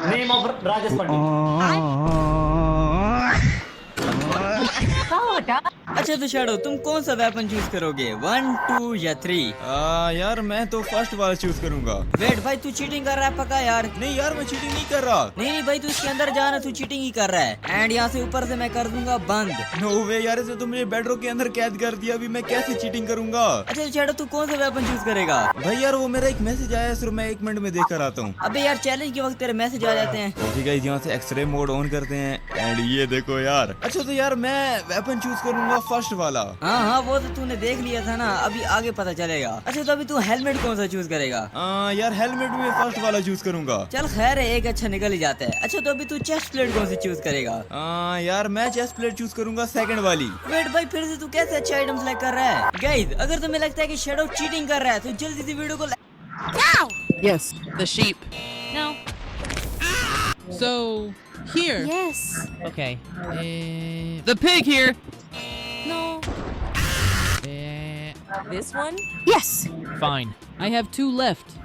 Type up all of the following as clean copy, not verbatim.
Name of Rajesh Pandit. अच्छा तो shadow तुम कौन सा वेपन चूज करोगे 1, 2 या 3? यार मैं तो फर्स्ट वाला चूज करूंगा। वेट भाई तू चीटिंग कर रहा है पक्का यार? नहीं यार मैं चीटिंग नहीं कर रहा। नहीं भाई तू इसके अंदर जाना, तू चीटिंग ही कर रहा है। एंड यहाँ से ऊपर से मैं कर दूंगा बंद। नो वे यार, इसे तो मुझे बेडरूम के अंदर कैद कर दिया, अभी मैं कैसे चीटिंग करूंगा। अच्छा तो शैडो तू कौन सा वेपन चूज करेगा? भाई यार वो मेरा एक मैसेज आया है, सिर्फ मैं 1 मिनट में देख कर आता हूँ। अबे यार चैलेंज के वक्त तेरे मैसेज आ जाते हैं। ठीक है यहाँ से एक्सरे मोड ऑन करते हैं एंड ये देखो यार। अच्छा तो यार मैं वेपन चूज करूंगा फर्स्ट वाला। हाँ वो तो तूने देख लिया था ना, अभी आगे पता चलेगा। अच्छा तो अभी तू हेलमेट कौन सा चूज करेगा? यार हेलमेट में फर्स्ट वाला चूज करूंगा। चल खैर है, एक अच्छा निकल ही जाता है। अच्छा तो अभी तू चेस्ट प्लेट कौन सी चूज करेगा? यार मैं चेस्ट प्लेट चूज करूंगा सेकंड वाली। वेट भाई फिर से तू कैसे अच्छे आइटम सेलेक्ट कर रहा है? गाइस अगर तुम्हें लगता है कि शैडो चीटिंग कर रहा है तो जल्दी से वीडियो को Yes, the sheep. No. So, here. Yes. Okay. The pig here. No. This one? Yes. Fine. I have 2 left.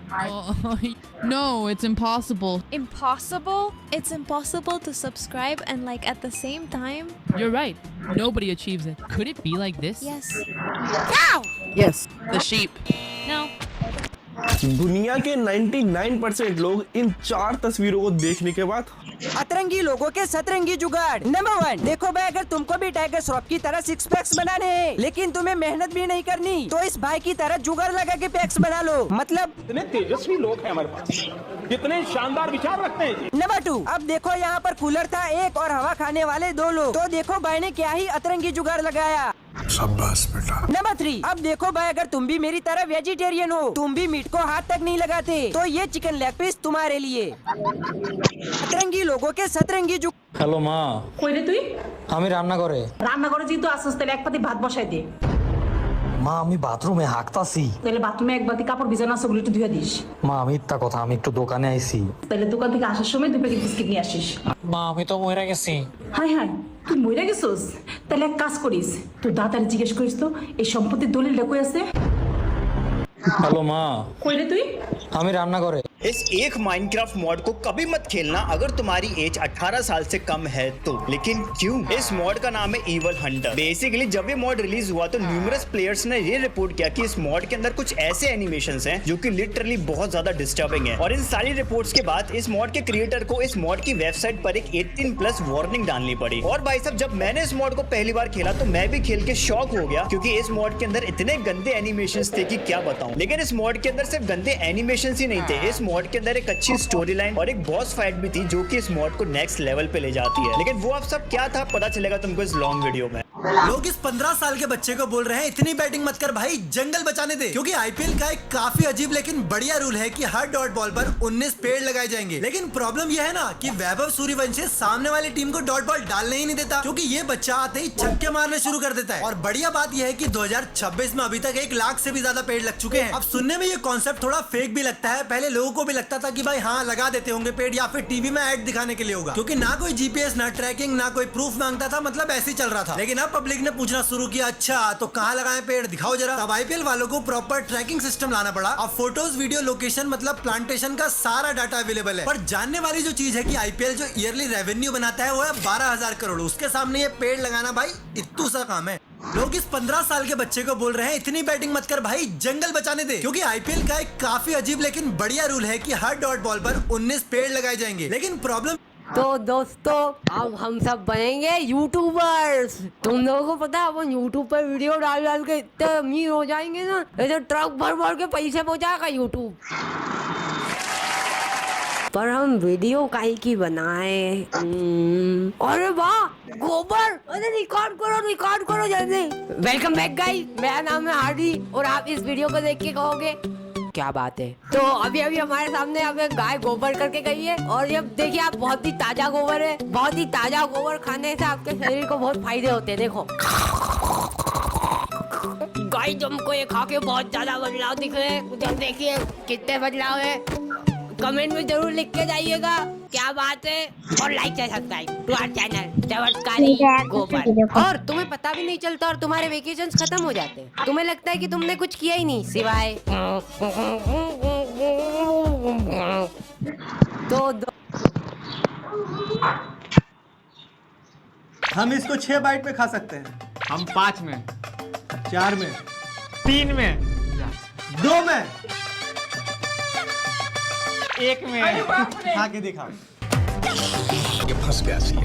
No, it's impossible. Impossible? It's impossible to subscribe and like at the same time? You're right. Nobody achieves it. Could it be like this? Yes. Yes, the sheep. No. दुनिया के 99% लोग इन 4 तस्वीरों को देखने के बाद अतरंगी लोगों के सतरंगी जुगाड़। नंबर 1, देखो भाई अगर तुमको भी टाइगर श्रॉफ की तरह 6 पैक्स बनाने हैं, लेकिन तुम्हें मेहनत भी नहीं करनी, तो इस भाई की तरह जुगाड़ लगा के पैक्स बना लो। मतलब इतने तेजस्वी लोग हैं हमारे पास, कितने शानदार विचार रखते हैं। नंबर 2, अब देखो यहाँ पर कूलर था एक और हवा खाने वाले 2 लोग, तो देखो भाई ने क्या ही अतरंगी जुगाड़ लगाया। शाबाश बेटा। नंबर 3, अब देखो भाई अगर तुम भी मेरी तरह वेजिटेरियन हो, तुम भी मीट को हाथ तक नहीं लगाते, तो ये चिकन लेग पीस तुम्हारे लिए। अतरंगी लोगों के सतरंगी जुगाड़। হ্যালো মা, কই রে তুই? আমি রান্না করে। রান্না করে যেহেতু আসছিস তাহলে এক পাতি ভাত বসাই দে। মা আমি বাথরুমে হাঁকতাছি। তাহলে বাথরুমে এক বাতি কাপড় ভিজানো আছে ওগুলো একটু ধুয়ে দিস। মা মিথ্যা কথা, আমি একটু দোকানে আইছি। তাহলে দোকান থেকে আসার সময় 2 প্যাকেট বিস্কিট নিয়ে আসিস। মা আমি তো মরে গেছি। হাই হাই, তুই মইরা গেছিস? তাহলে এক কাজ করিস, তুই দাদারে জিজ্ঞেস করিস তো এই সম্পত্তির দলিলটা কই আছে। হ্যালো মা, কই রে তুই? আমি রান্না করে। इस एक माइनक्राफ्ट मॉड को कभी मत खेलना अगर तुम्हारी एज 18 साल से कम है तो। लेकिन क्यों? इस मॉड का नाम है इवल हंटर। बेसिकली जब ये मॉड रिलीज हुआ तो न्यूमरस प्लेयर्स ने ये रिपोर्ट किया कि इस मॉड के अंदर कुछ ऐसे एनिमेशंस हैं जो कि लिटरली बहुत ज्यादा डिस्टर्बिंग है। और इन सारी रिपोर्ट्स के बाद इस मॉड के क्रिएटर को इस मॉड की वेबसाइट पर एक 18+ वार्निंग डालनी पड़ी। और भाई साहब जब मैंने इस मॉड को पहली बार खेला तो मैं भी खेल के शॉक हो गया, क्योंकि इस मॉड के अंदर इतने गंदे एनिमेशंस थे कि क्या बताऊं। लेकिन इस मॉड के अंदर सिर्फ गंदे एनिमेशंस ही नहीं थे, इस मॉड के अंदर एक अच्छी स्टोरी लाइन और एक बॉस फाइट भी थी जो कि इस मॉड को नेक्स्ट लेवल पे ले जाती है। लेकिन वो अब सब क्या था पता चलेगा तुमको इस लॉन्ग वीडियो में। लोग इस 15 साल के बच्चे को बोल रहे हैं इतनी बैटिंग मत कर भाई, जंगल बचाने दे। क्योंकि आईपीएल का एक काफी अजीब लेकिन बढ़िया रूल है कि हर डॉट बॉल पर 19 पेड़ लगाए जाएंगे। लेकिन प्रॉब्लम यह है ना कि वैभव सूर्यवंशी सामने वाली टीम को डॉट बॉल डालने ही नहीं देता, क्योंकि ये बच्चा आते ही छक्के मारने शुरू कर देता है। और बढ़िया बात यह है कि 2026 में अभी तक 1 लाख से भी ज्यादा पेड़ लग चुके हैं। अब सुनने में ये कॉन्सेप्ट थोड़ा फेक भी लगता है। पहले लोगों को भी लगता था कि भाई हाँ लगा देते होंगे पेड़, या फिर टीवी में ऐड दिखाने के लिए होगा, क्योंकि ना कोई जीपीएस ना ट्रैकिंग ना कोई प्रूफ मांगता था, मतलब ऐसे ही चल रहा था। लेकिन अब पब्लिक ने पूछना शुरू किया, अच्छा तो कहाँ लगाएं पेड़, दिखाओ जरा। अब आईपीएल वालों को प्रॉपर ट्रैकिंग सिस्टम लाना पड़ा। अब फोटोज, वीडियो, लोकेशन मतलब प्लांटेशन का सारा डाटा अवेलेबल है। पर जानने वाली जो चीज है कि आईपीएल जो ईयरली रेवेन्यू बनाता है वो है 12,000 करोड़। उसके सामने ये पेड़ लगाना भाई इत्तू सा काम है। लोग इस 15 साल के बच्चे को बोल रहे हैं इतनी बैटिंग मत कर भाई, जंगल बचाने दे। क्योंकि आईपीएल का एक काफी अजीब लेकिन बढ़िया रूल है कि हर डॉट बॉल पर 19 पेड़ लगाए जाएंगे। लेकिन प्रॉब्लम तो दोस्तों अब हम सब बनेंगे यूट्यूबर्स। तुम लोगों को पता है अपन यूट्यूब पर वीडियो डाल डाल के इतने अमीर हो जाएंगे ना, ऐसे ट्रक भर भर के पैसे पहुंचाएगा यूट्यूब। पर हम वीडियो काहे की बनाए? अरे वाह गोबर, अरे रिकॉर्ड करो जल्दी। वेलकम बैक गाइस, मेरा नाम है हार्डी और आप इस वीडियो को देख के कहोगे क्या बात है। तो अभी हमारे सामने अब एक गाय गोबर करके गई है और ये देखिए आप बहुत ही ताजा गोबर है। बहुत ही ताजा गोबर खाने से आपके शरीर को बहुत फायदे होते हैं। देखो गाय तुमको ये खा के बहुत ज्यादा बदलाव दिख रहे हैं, उधर देखिए कितने बदलाव है। कमेंट में जरूर लिख के जाइएगा क्या बात है, और लाइक से सब्सक्राइब टू आवर चैनल चमत्कारी गोबर। और तुम्हें पता भी नहीं चलता और तुम्हारे वेकेशंस खत्म हो जाते हैं। तुम्हें लगता है कि तुमने कुछ किया ही नहीं सिवाय तो हम इसको 6 बाइट में खा सकते हैं। हम 5 में, 4 में, 3 में, 2 में, 1 में। खा के दिखा। ये फंस गया सी।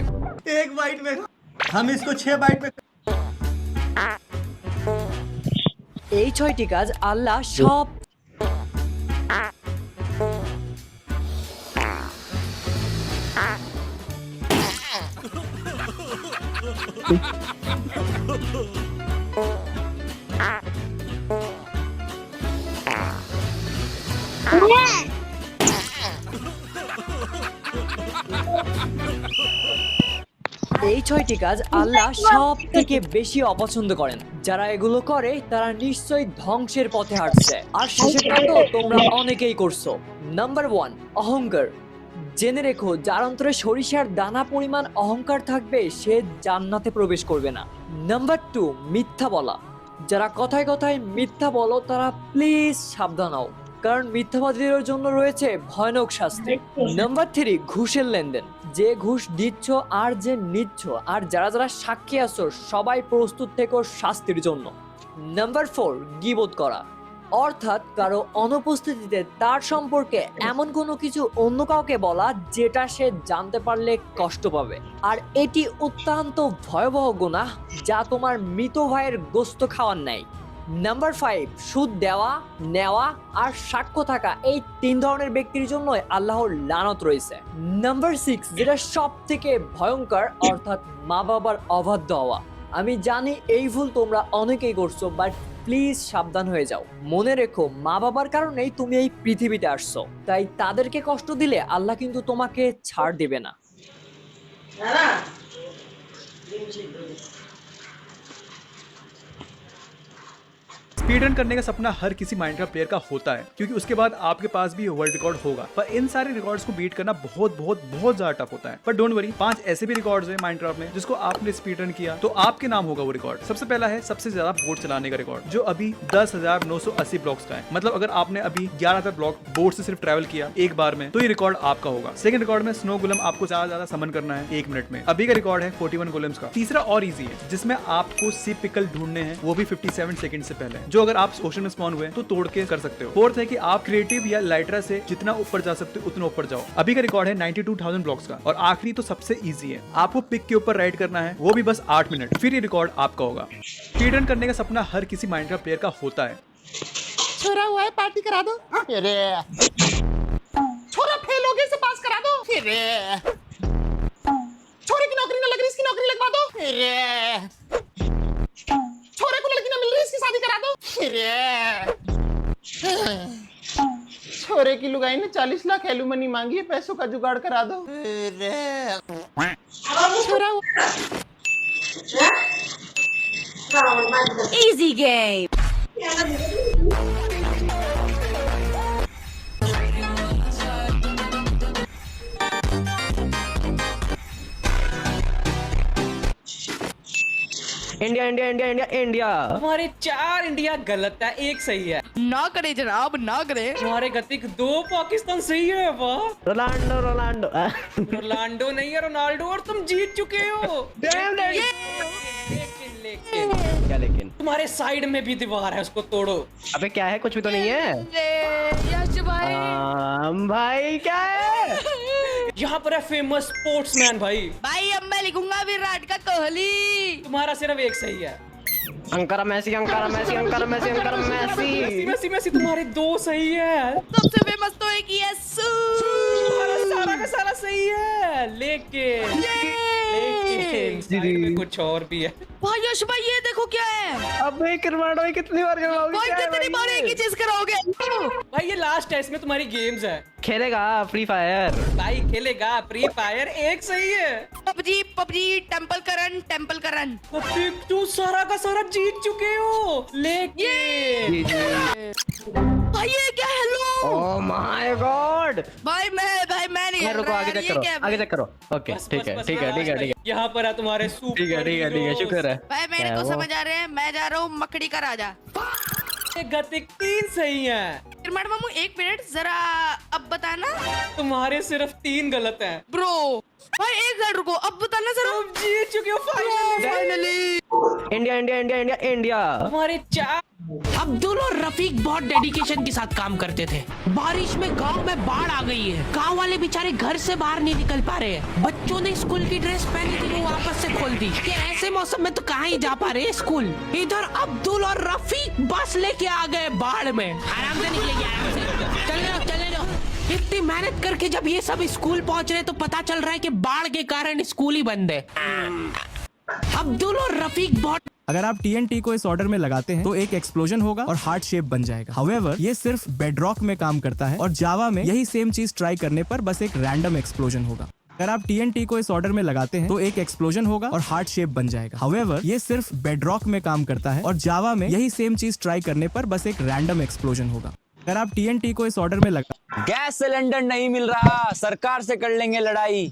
1 बाइट में हम इसको 6 बाइट में। এই 6টি কাজ আল্লাহ সব এই 6টি কাজ আল্লাহ সব থেকে বেশি অপছন্দ করেন। যারা এগুলো করে তারা নিশ্চয়ই ধ্বংসের পথে হাঁটছে। আর শেষেরটা তো তোমরা অনেকেই করছো। নাম্বার 1, অহংকার। জেনে রেখো, যার অন্তরে সরিষার দানা পরিমাণ অহংকার থাকবে সে জান্নাতে প্রবেশ করবে না। নাম্বার 2, মিথ্যা বলা। যারা কথায় কথায় মিথ্যা বলো তারা প্লিজ সাবধান হও, কারণ মিথ্যাবাদীদের জন্য রয়েছে ভয়ানক শাস্তি। নাম্বার 3, ঘুষের লেনদেন। যে ঘুষ দিচ্ছ আর যে নিচ্ছ আর যারা যারা সাক্ষী আছো সবাই প্রস্তুত থেকো শাস্তির জন্য। নাম্বার 4, গীবত করা, অর্থাৎ কারো অনুপস্থিতিতে তার সম্পর্কে এমন কোনো কিছু অন্য কাউকে বলা যেটা সে জানতে পারলে কষ্ট পাবে। আর এটি অত্যন্ত ভয়াবহ গুনাহ যা তোমার মৃত ভাইয়ের গোশত খাওয়ার ন্যায়। নাম্বার 5, সুদ দেওয়া, নেওয়া আর সাক্ষ্য থাকা। এই 3 ধরনের ব্যক্তির জন্যই আল্লাহর লানত রয়েছে। নাম্বার 6, যেটা সব থেকে ভয়ঙ্কর, অর্থাৎ মা বাবার অবাধ্য হওয়া। আমি জানি এই ভুল তোমরা অনেকেই করছো, বাট প্লিজ সাবধান হয়ে যাও। মনে রেখো, মা বাবার কারণেই তুমি এই পৃথিবীতে আসছো, তাই তাদেরকে কষ্ট দিলে আল্লাহ কিন্তু তোমাকে ছাড় দেবে না। स्पीड रन करने का सपना हर किसी माइनक्राफ्ट प्लेयर का होता है, क्योंकि उसके बाद आपके पास भी वर्ल्ड रिकॉर्ड होगा। पर इन सारे रिकॉर्ड्स को बीट करना बहुत बहुत बहुत ज्यादा टफ होता है। पर डोंट वरी, 5 ऐसे भी रिकॉर्ड्स हैं माइनक्राफ्ट में जिसको आपने स्पीड रन किया तो आपके नाम होगा वो रिकॉर्ड। सबसे पहला है सबसे ज्यादा बोट चलाने का रिकॉर्ड, जो अभी 10,980 ब्लॉक्स का है। मतलब अगर आपने अभी 11,000 ब्लॉक बोट से सिर्फ ट्रैवल किया एक बार में तो ये रिकॉर्ड आपका होगा। सेकंड रिकॉर्ड में स्नो गोलम आपको ज्यादा समन करना है 1 मिनट में। अभी का रिकॉर्ड है 41 गोलम्स का। तीसरा और इजी है, जिसमें आपको सी पिकल ढूंढने हैं, वो भी 57 सेकंड से पहले, जो अगर आप ओशन में स्पॉन हुए तो तोड़ के कर सकते हो। फोर्थ है कि आप क्रिएटिव या लाइटरा से जितना ऊपर जा सकते हो उतना ऊपर जाओ। अभी का रिकॉर्ड है 92,000 ब्लॉक्स का। और आखिरी तो सबसे इजी है, आपको पिक के ऊपर राइड करना है, वो भी बस 8 मिनट, फिर ये रिकॉर्ड आपका होगा। स्पीड रन करने का सपना हर किसी माइनक्राफ्ट प्लेयर का होता है। छोरा हुआ है, पार्टी करा दो। अरे छोरा फेल हो गया, इसे पास करा दो। अरे छोरे की नौकरी ना लग रही, इसकी नौकरी लगवा दो। अरे छोरे को लड़की ना मिल रही, इसकी शादी करा दो। अरे छोरे की लुगाई ने 40 लाख एलुमनी मांगी है, पैसों का जुगाड़ करा दो। छोरा easy game. India India India India India. तुम्हारे 4 इंडिया गलत है, 1 सही है। ना करे जनाब, ना करे। तुम्हारे गतिक 2 पाकिस्तान सही है। वाह, रोनाल्डो रोनाल्डो रोनाल्डो नहीं है, रोनाल्डो, और तुम जीत चुके हो। लेकिन क्या लेकिन? तुम्हारे साइड में भी दीवार है, उसको तोड़ो। अबे क्या है, कुछ भी तो नहीं है। यश भाई, भाई क्या है? यहाँ पर है फेमस स्पोर्ट्समैन भाई। भाई अब मैं लिखूंगा विराट का कोहली। तुम्हारा सिर्फ 1 सही है। Ankara Messi, Ankara Messi, Ankara Messi, Ankara Messi. Messi Messi तुम्हारे 2 सही है। सबसे फेमस तो एक ही है, तुम्हारा सारा का सारा सही है, लेकिन साइड में कुछ और भी है। भाई यश भाई ये देखो क्या है। अबे करवाड़ो, कितनी बार करवाओगे? भाई कितनी बार एक ही चीज करोगे? भाई ये लास्ट है, इसमें तुम्हारी गेम्स है। खेलेगा फ्री फायर। भाई खेलेगा फ्री फायर, 1 सही है। पबजी पबजी, टेंपल करन, टेंपल करन। तू सारा का सारा जीत चुके हो, लेकिन भाई ये क्या है? लो ओह माय गॉड। भाई मैं नहीं, रुको, आगे चेक करो, आगे चेक करो। ओके ठीक है ठीक है ठीक है ठीक है। यहाँ पर है तुम्हारे सुपर। ठीक है ठीक है ठीक है, शुक्र है। भाई मेरे को समझ आ रहे हैं, मैं जा रहा हूँ मकड़ी का राजा। गतिक 3 सही है। मैडम मामू एक मिनट जरा अब बताना। तुम्हारे सिर्फ 3 गलत हैं। ब्रो भाई एक मिनट रुको, अब बताना जरा। तुम जीत चुके हो finally. India India India India India. तुम्हारे 4 अब्दुल और रफीक बहुत डेडिकेशन के साथ काम करते थे। बारिश में गांव में बाढ़ आ गई है, गांव वाले बेचारे घर से बाहर नहीं निकल पा रहे हैं। बच्चों ने स्कूल की ड्रेस पहनी थी वो वापस से खोल दी कि ऐसे मौसम में तो कहाँ ही जा पा रहे स्कूल। इधर अब्दुल और रफीक बस लेके आ गए बाढ़ में। आराम से निकलेंगे, आराम से चले लो। इतनी मेहनत करके जब ये सब स्कूल पहुंच रहे तो पता चल रहा है कि बाढ़ के कारण स्कूल ही बंद है। अब्दुल और रफीक बहुत। अगर आप TNT को इस ऑर्डर में लगाते हैं तो एक एक्सप्लोजन होगा और हार्ट शेप बन जाएगा। हाउएवर ये सिर्फ बेडरॉक में काम करता है और जावा में यही सेम चीज ट्राई करने पर बस एक रैंडम एक्सप्लोजन होगा। अगर आप TNT को इस ऑर्डर में लगाते हैं तो एक एक्सप्लोजन होगा और हार्ट शेप बन जाएगा। हाउएवर ये सिर्फ बेडरॉक में काम करता है और जावा में यही सेम चीज ट्राई करने पर बस एक रैंडम एक्सप्लोजन होगा। अगर आप TNT को इस ऑर्डर में लगा। गैस सिलेंडर नहीं मिल रहा, सरकार से कर लेंगे लड़ाई।